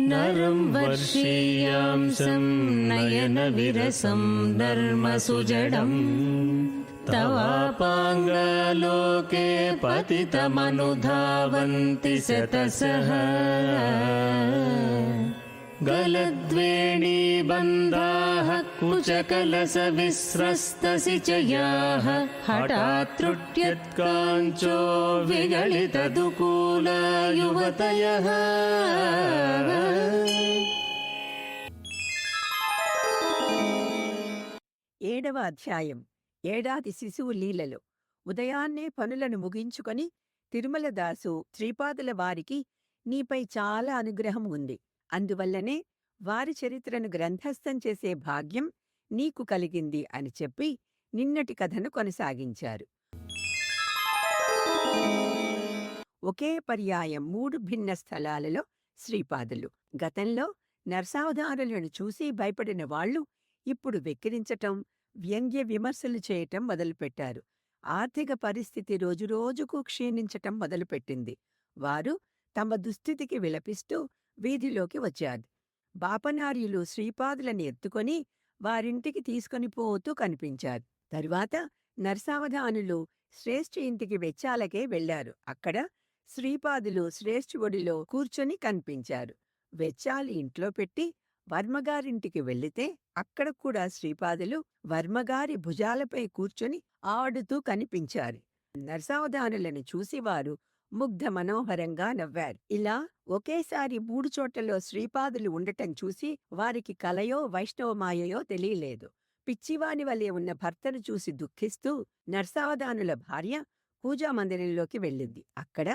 नरं वर्षीयांसं नयनविरसं धर्मसुजडम् तवापाङ्गलोके पतितमनुधावन्ति शतशः गलद्वेणीबन्धाः कुचकलशविस्रस्तसिचयाः हठात् त्रुट्यत्काञ्चो विगलितदुकूला युवतयः। ఏడవ అధ్యాయం. ఏడాది శిశువు లీలలు. ఉదయాన్నే పనులను ముగించుకొని తిరుమలదాసు శ్రీపాదుల వారికి నీపై చాలా అనుగ్రహం ఉంది, అందువల్లనే వారి చరిత్రను గ్రంథస్థం చేసే భాగ్యం నీకు కలిగింది అని చెప్పి నిన్నటి కథను కొనసాగించారు. ఒకే పర్యాయం 3 భిన్న స్థలాలలో శ్రీపాదులు. గతంలో నరసావతారులను చూసి భయపడిన వాళ్లు ఇప్పుడు వెక్కిరించటం, వ్యంగ్య విమర్శలు చేయటం మొదలుపెట్టారు. ఆర్థిక పరిస్థితి రోజురోజుకు క్షీణించటం మొదలుపెట్టింది. వారు తమ దుస్థితికి విలపిస్తూ వీధిలోకి వచ్చారు. బాపనార్యులు శ్రీపాదులని ఎత్తుకొని వారింటికి తీసుకొని పోతూ కనిపించారు. తరువాత నరసావధానులు శ్రేష్ఠి ఇంటికి వెచ్చాలకే వెళ్లారు. అక్కడ శ్రీపాదులు శ్రేష్ఠి ఒడిలో కూర్చొని కనిపించారు. వెచ్చాలి ఇంట్లో పెట్టి వర్మగారింటికి వెళ్లితే అక్కడ కూడా శ్రీపాదులు వర్మగారి భుజాలపై కూర్చొని ఆడుతూ కనిపించారు. నరసావధానులను చూసి వారు ముగ్ధ మనోహరంగా నవ్వారు. ఇలా ఒకేసారి 3 చోట్లలో శ్రీపాదులు ఉండటం చూసి వారికి కలయో వైష్ణవమాయయో తెలియలేదు. పిచ్చివాని వలె ఉన్న భర్తను చూసి దుఃఖిస్తూ నరసావధానుల భార్య పూజామందిరంలోకి వెళ్ళింది. అక్కడ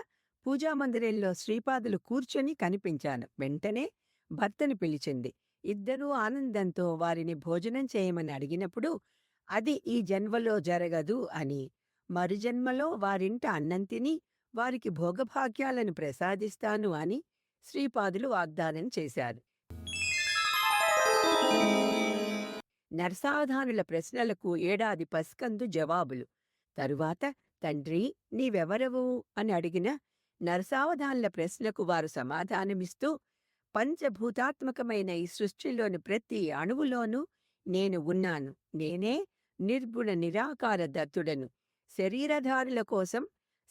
పూజామందిరంలో శ్రీపాదులు కూర్చొని కనిపించాను. వెంటనే భర్తను పిలిచింది. ఇద్దరూ ఆనందంతో వారిని భోజనం చేయమని అడిగినప్పుడు అది ఈ జన్మలో జరగదు అని, మరుజన్మలో వారింట అన్నం తిని వారికి భోగభాగ్యాలను ప్రసాదిస్తాను అని శ్రీపాదులు వాగ్దానం చేశారు. నరసావధానుల ప్రశ్నలకు ఏడాది పస్కందు జవాబులు. తరువాత తండ్రి నీవెవరవు అని అడిగిన నరసావధానుల ప్రశ్నకు వారు సమాధానమిస్తూ పంచభూతాత్మకమైన ఈ సృష్టిలోని ప్రతి అణువులోనూ నేను ఉన్నాను. నేనే నిర్గుణ నిరాకార దత్తుడను. శరీరధారుల కోసం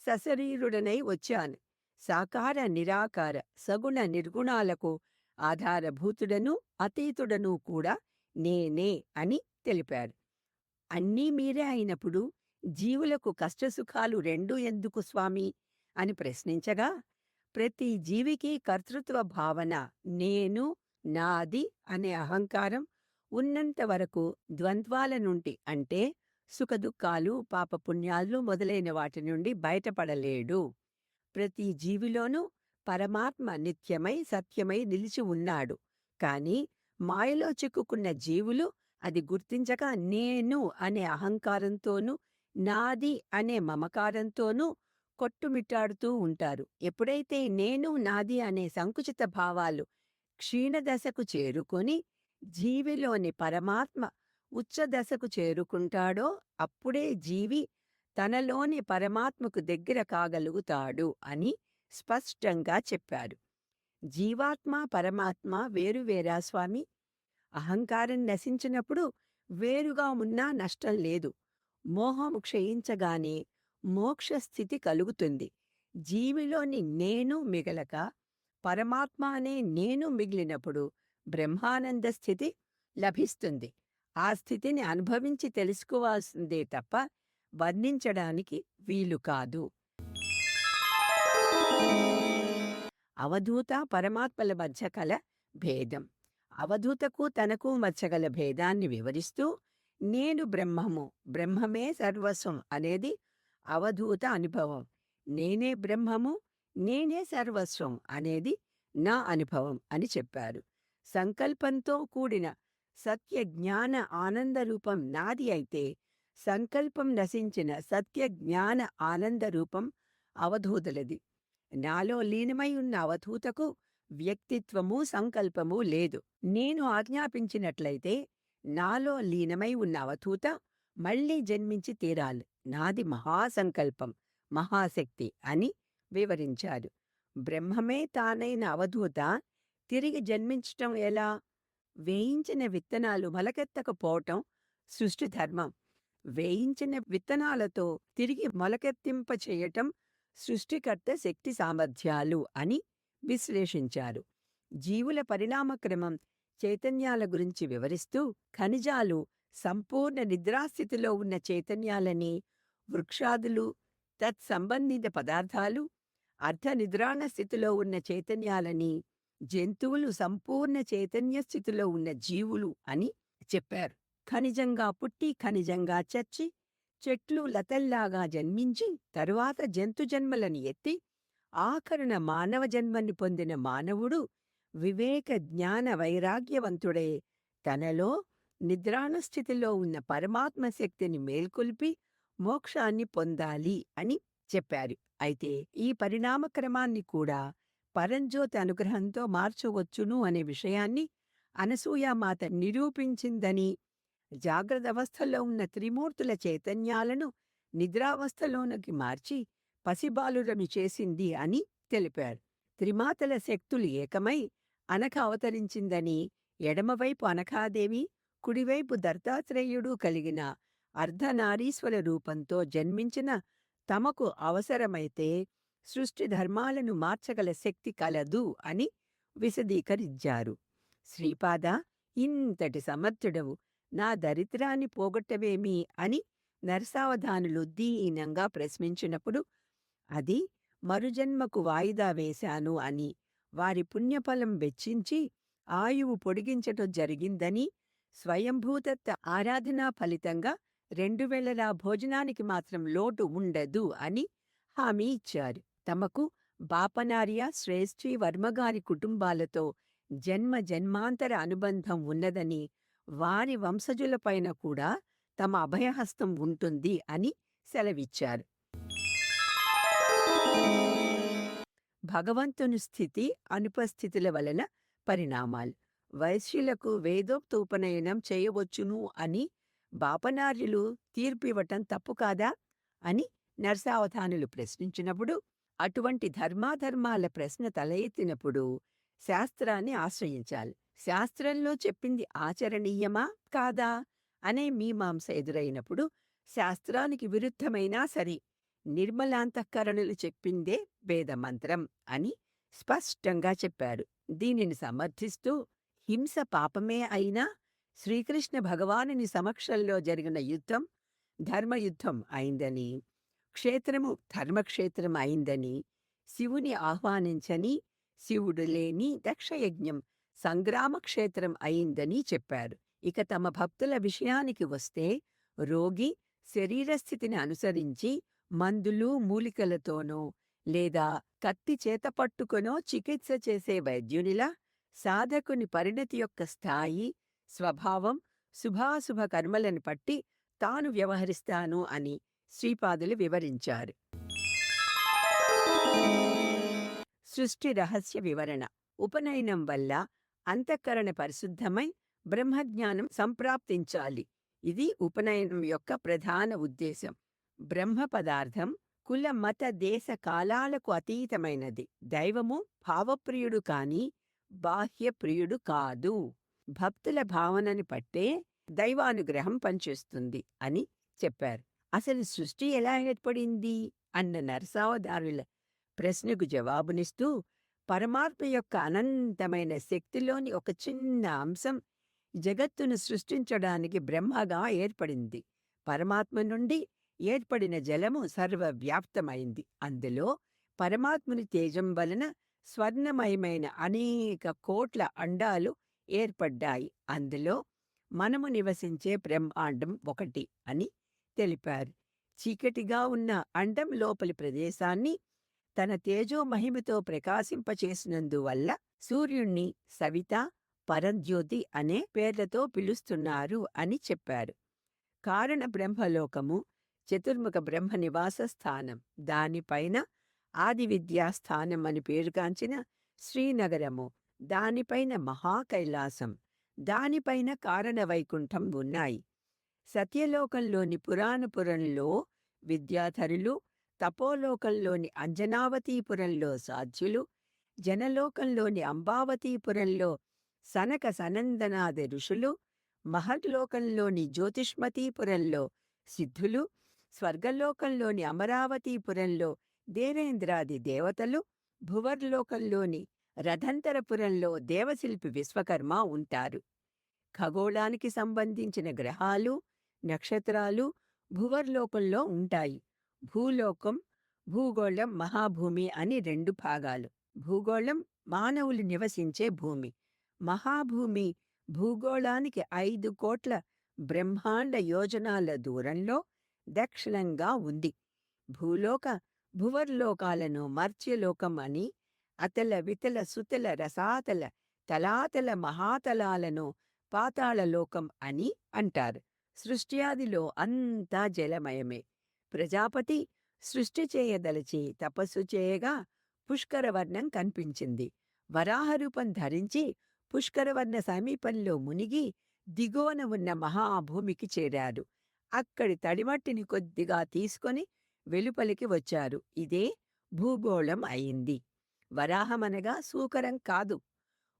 సశరీరుడనై వచ్చాను. సాకార నిరాకార సగుణ నిర్గుణాలకు ఆధారభూతుడను అతీతుడను కూడా నేనే అని తెలిపారు. అన్నీ మీరే అయినప్పుడు జీవులకు కష్టసుఖాలు రెండూ ఎందుకు స్వామి అని ప్రశ్నించగా, ప్రతి జీవికి కర్తృత్వ భావన, నేను, నాది అనే అహంకారం ఉన్నంతవరకు ద్వంద్వాల నుండి, అంటే సుఖదుఖాలు, పాపపుణ్యాలు మొదలైన వాటి నుండి బయటపడలేడు. ప్రతి జీవిలోనూ పరమాత్మ నిత్యమై సత్యమై నిలిచి ఉన్నాడు. కాని మాయలో చిక్కుకున్న జీవులు అది గుర్తించక నేను అనే అహంకారంతోనూ నాది అనే మమకారంతోనూ కొట్టుమిట్టాడుతూ ఉంటారు. ఎప్పుడైతే నేను నాది అనే సంకుచిత భావాలు క్షీణదశకు చేరుకొని జీవిలోని పరమాత్మ ఉచ్చదశకు చేరుకుంటాడో అప్పుడే జీవి తనలోని పరమాత్మకు దగ్గర కాగలుగుతాడు అని స్పష్టంగా చెప్పారు. జీవాత్మ పరమాత్మ వేరువేరా స్వామి? అహంకారం నశించినప్పుడు వేరుగా ఉన్నా నష్టం లేదు. మోహము క్షయించగానే మోక్షస్థితి కలుగుతుంది. జీవిలోని నేను మిగలక పరమాత్మ అనే నేను మిగిలినప్పుడు బ్రహ్మానంద స్థితి లభిస్తుంది. ఆ స్థితిని అనుభవించి తెలుసుకోవాల్సిందే తప్ప వర్ణించడానికి వీలు కాదు. అవధూత పరమాత్మల మధ్య కల భేదం. అవధూతకు తనకు మధ్య గల భేదాన్ని వివరిస్తూ నేను బ్రహ్మము, బ్రహ్మమే సర్వస్వం అనేది అవధూత అనుభవం. నేనే బ్రహ్మము, నేనే సర్వస్వం అనేది నా అనుభవం అని చెప్పారు. సంకల్పంతో కూడిన సత్య జ్ఞాన ఆనంద రూపం నాది అయితే సంకల్పం నశించిన సత్య జ్ఞాన ఆనంద రూపం అవధూతలది. నాలో లీనమై ఉన్న అవధూతకు వ్యక్తిత్వము సంకల్పము లేదు. నేను ఆజ్ఞాపించినట్లయితే నాలో లీనమై ఉన్న అవధూత మళ్ళీ జన్మించి తీరాలి. నాది మహాసంకల్పం, మహాశక్తి అని వివరించారు. బ్రహ్మమే తానైన అవధూత తిరిగి జన్మించటం ఎలా? వేయించిన విత్తనాలు మొలకెత్తకపోవటం సృష్టి ధర్మం. వేయించిన విత్తనాలతో తిరిగి మొలకెత్తింపచేయటం సృష్టికర్త శక్తి సామర్థ్యాలు అని విశ్లేషించారు. జీవుల పరిణామక్రమం చైతన్యాల గురించి వివరిస్తూ ఖనిజాలు సంపూర్ణ నిద్రాస్థితిలో ఉన్న చైతన్యాలని, వృక్షాదులు తత్సంబంధిత పదార్థాలు అర్ధనిద్రాణ స్థితిలో ఉన్న చైతన్యాలని, జంతువులు సంపూర్ణ చైతన్య స్థితిలో ఉన్న జీవులు అని చెప్పారు. ఖనిజంగా పుట్టి ఖనిజంగా చచ్చి చెట్లు లతల్లాగా జన్మించి తరువాత జంతు జన్మలను ఎత్తి ఆఖరున మానవ జన్మని పొందిన మానవుడు వివేక జ్ఞాన వైరాగ్యవంతుడే తనలో నిద్రాణ స్థితిలో ఉన్న పరమాత్మ శక్తిని మేల్కొల్పి మోక్షాన్ని పొందాలి అని చెప్పారు. అయితే ఈ పరిణామక్రమాన్ని కూడా పరంజ్యోతి అనుగ్రహంతో మార్చవచ్చును అనే విషయాన్ని అనసూయామాత నిరూపించిందని, జాగ్రత్తవస్థలో ఉన్న త్రిమూర్తుల చైతన్యాలను నిద్రావస్థలోనికి మార్చి పసిబాలురను చేసింది అని తెలిపారు. త్రిమాతల శక్తులు ఏకమై అనఘ అవతరించిందని, ఎడమవైపు అనఘాదేవి, కుడివైపు దత్తాత్రేయుడు కలిగిన అర్ధనారీశ్వర రూపంతో జన్మించిన తమకు అవసరమైతే సృష్టి ధర్మాలను మార్చగల శక్తి కలదు అని విశదీకరించారు. శ్రీపాద, ఇంతటి సమర్థుడవు నా దరిద్రాన్ని పోగొట్టవేమి అని నరసావధానులు దీనంగా ప్రశ్నించినప్పుడు, అది మరుజన్మకు వాయిదా వేశాను అని, వారి పుణ్యఫలం వెచ్చించి ఆయువు పొడిగించటం జరిగిందని, స్వయంభూతత్వ ఆరాధనా ఫలితంగా 2 వేళలా భోజనానికి మాత్రం లోటు ఉండదు అని హామీ ఇచ్చారు. తమకు బాపనార్య, శ్రేష్ఠి, వర్మగారి కుటుంబాలతో జన్మ జన్మాంతర అనుబంధం ఉన్నదని, వారి వంశజులపైన కూడా తమ అభయహస్తం ఉంటుంది అని సెలవిచ్చారు. భగవంతుని స్థితి అనుపస్థితుల వలన పరిణామాలు. వైశ్యులకు వేదోక్త ఉపనయనం చేయవచ్చును అని బాపనార్యులు తీర్పివ్వటం తప్పు కాదా అని నరసావధానులు ప్రశ్నించినప్పుడు, అటువంటి ధర్మాధర్మాల ప్రశ్న తల ఎత్తినప్పుడు శాస్త్రాన్ని ఆశ్రయించాలి. శాస్త్రంలో చెప్పింది ఆచరణీయమా కాదా అనే మీమాంస ఎదురైనప్పుడు శాస్త్రానికి విరుద్ధమైనా సరి నిర్మలాంతఃకరణలు చెప్పిందే వేదమంత్రం అని స్పష్టంగా చెప్పారు. దీనిని సమర్థిస్తూ హింస పాపమే అయినా శ్రీకృష్ణ భగవానుని సమక్షంలో జరిగిన యుద్ధం ధర్మయుద్ధం అయిందని, క్షేత్రము ధర్మక్షేత్రం అయిందని, శివుని ఆహ్వానించని, శివుడు లేని దక్షయజ్ఞం సంగ్రామక్షేత్రం అయిందని చెప్పారు. ఇక తమ భక్తుల విషయానికి వస్తే, రోగి శరీరస్థితిని అనుసరించి మందులు మూలికలతోనో లేదా కత్తి చేత పట్టుకొనో చికిత్స చేసే వైద్యునిలా సాధకుని పరిణతి యొక్క స్థాయి, స్వభావం, శుభాశుభ కర్మలను పట్టి తాను వ్యవహరిస్తాను అని శ్రీపాదులు వివరించారు. సృష్టి రహస్య వివరణ. ఉపనయనం వల్ల అంతఃకరణ పరిశుద్ధమై బ్రహ్మజ్ఞానం సంప్రాప్తించాలి. ఇది ఉపనయనం యొక్క ప్రధాన ఉద్దేశం. బ్రహ్మ పదార్థం కుల మత దేశ కాలాలకు అతీతమైనది. దైవము భావప్రియుడు కాని బాహ్యప్రియుడు కాదు. భక్తుల భావనని పట్టే దైవానుగ్రహం పనిచేస్తుంది అని చెప్పారు. అసలు సృష్టి ఎలా ఏర్పడింది అన్న నరసావధానుల ప్రశ్నకు జవాబునిస్తూ, పరమాత్మ యొక్క అనంతమైన శక్తిలోని ఒక చిన్న అంశం జగత్తును సృష్టించడానికి బ్రహ్మగా ఏర్పడింది. పరమాత్మ నుండి ఏర్పడిన జలము సర్వవ్యాప్తమైంది. అందులో పరమాత్ముని తేజం వలన స్వర్ణమయమైన అనేక కోట్ల అండాలు ఏర్పడ్డాయి. అందులో మనము నివసించే బ్రహ్మాండం ఒకటి అని తెలిపారు. చీకటిగా ఉన్న అండం లోపలి ప్రదేశాన్ని తన తేజో మహిమతో ప్రకాశింపచేసినందువల్ల సూర్యుణ్ణి సవిత, పరంజ్యోతి అనే పేర్లతో పిలుస్తున్నారు అని చెప్పారు. కారణ బ్రహ్మలోకము చతుర్ముఖ బ్రహ్మ నివాస స్థానం, దానిపైన ఆది విద్యాస్థానం అని పేరుగాంచిన శ్రీనగరము, దానిపైన మహాకైలాసం, దానిపైన కారణ వైకుంఠం ఉన్నాయి. సత్యలోకంలోని పురాణపురంలో విద్యాధరులు, తపోలోకంలోని అంజనావతీపురంలో సాధ్యులు, జనలోకంలోని అంబావతీపురంలో సనక సనందనాది ఋషులు, మహర్లోకంలోని జ్యోతిష్మతీపురంలో సిద్ధులు, స్వర్గలోకంలోని అమరావతీపురంలో దేవేంద్రాది దేవతలు, భువర్లోకంలోని రథంతరపురంలో దేవశిల్పి విశ్వకర్మ ఉంటారు. ఖగోళానికి సంబంధించిన గ్రహాలు, నక్షత్రాలు భువర్లోకంలో ఉంటాయి. భూలోకం, భూగోళం, మహాభూమి అని 2 భాగాలు. భూగోళం మానవులు నివసించే భూమి. మహాభూమి భూగోళానికి 5 కోట్ల బ్రహ్మాండ యోజనాల దూరంలో దక్షిణంగా ఉంది. భూలోక భువర్లోకాలను మర్త్యలోకం అని, అతల వితల సుతల రసాతల తలాతల మహాతలాలను పాతాళలోకం అని అంటారు. సృష్ట్యాదిలో అంతా జలమయమే. ప్రజాపతి సృష్టి చేయదలచి తపస్సు చేయగా పుష్కరవర్ణం కనిపించింది. వరాహరూపం ధరించి పుష్కరవర్ణ సమీపంలో మునిగి దిగువన ఉన్న మహాభూమికి చేరారు. అక్కడి తడిమట్టిని కొద్దిగా తీసుకొని వెలుపలికి వచ్చారు. ఇదే భూగోళం అయింది. వరాహమనగా సూకరం కాదు,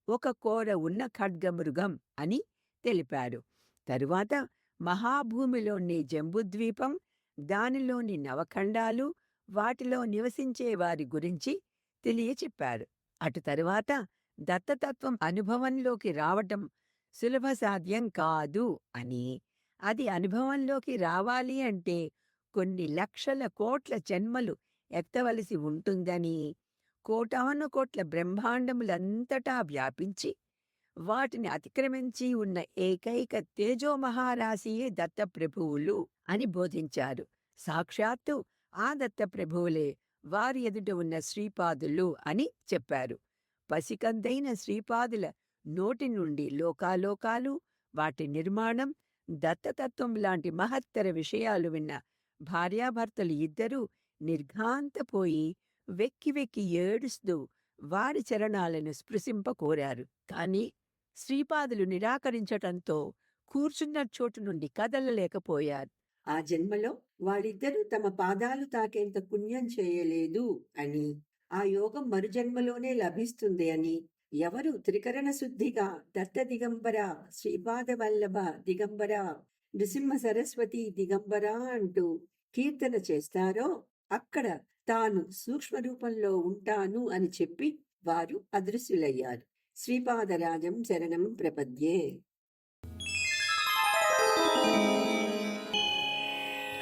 ఒక కోర ఉన్న ఖడ్గమృగం అని తెలిపారు. తరువాత మహాభూమిలోని జంబుద్వీపం, దానిలోని నవఖండాలు, వాటిలో నివసించే వారి గురించి తెలియచెప్పారు. అటు తరువాత దత్తతత్వం అనుభవంలోకి రావటం సులభ సాధ్యం కాదు అని, అది అనుభవంలోకి రావాలి అంటే కొన్ని లక్షల కోట్ల జన్మలు ఎత్తవలసి ఉంటుందని, కోటాను కోట్ల బ్రహ్మాండములంతటా వ్యాపించి వాటిని అతిక్రమించి ఉన్న ఏకైక తేజోమహారాశియే దత్తప్రభువులు అని బోధించారు. సాక్షాత్తు ఆ దత్తప్రభువులే వారి ఎదుట ఉన్న శ్రీపాదులు అని చెప్పారు. పసికందైన శ్రీపాదుల నోటి నుండి లోకాలోకాలు, వాటి నిర్మాణం, దత్తతత్వం లాంటి మహత్తర విషయాలు విన్న భార్యాభర్తలు ఇద్దరూ నిర్ఘాంతపోయి వెక్కి వెక్కి ఏడుస్తూ వారి చరణాలను స్పృశింపకోరారు. కాని శ్రీపాదులు నిరాకరించటంతో కూర్చున్న చోటు నుండి కదలలేకపోయారు. ఆ జన్మలో వాళ్ళిద్దరూ తమ పాదాలు తాకేంత పుణ్యం చేయలేదు అని, ఆ యోగం మరుజన్మలోనే లభిస్తుంది అని, ఎవరు త్రికరణ శుద్ధిగా దత్త దిగంబర, శ్రీపాద వల్లభ దిగంబర, నృసింహ సరస్వతి దిగంబర అంటూ కీర్తన చేస్తారో అక్కడ తాను సూక్ష్మరూపంలో ఉంటాను అని చెప్పి వారు అదృశ్యులయ్యారు. శ్రీపాదరాజం శరణం ప్రపద్యే.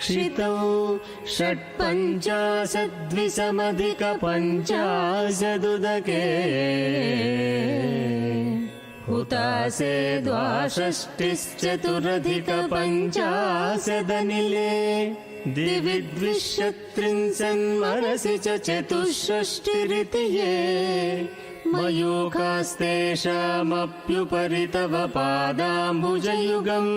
क्षितौ षट्पञ्चाशद्विसमधिकपञ्चाशदुदके हुतासे द्वाषष्टिश्चतुरधिकपञ्चाशदनिले दिवि द्विषत्रिंशन्मनसि च चतुष्षष्टिरिति ये मयूखास्तेषामप्युपरि तव पादाम्बुजयुगम्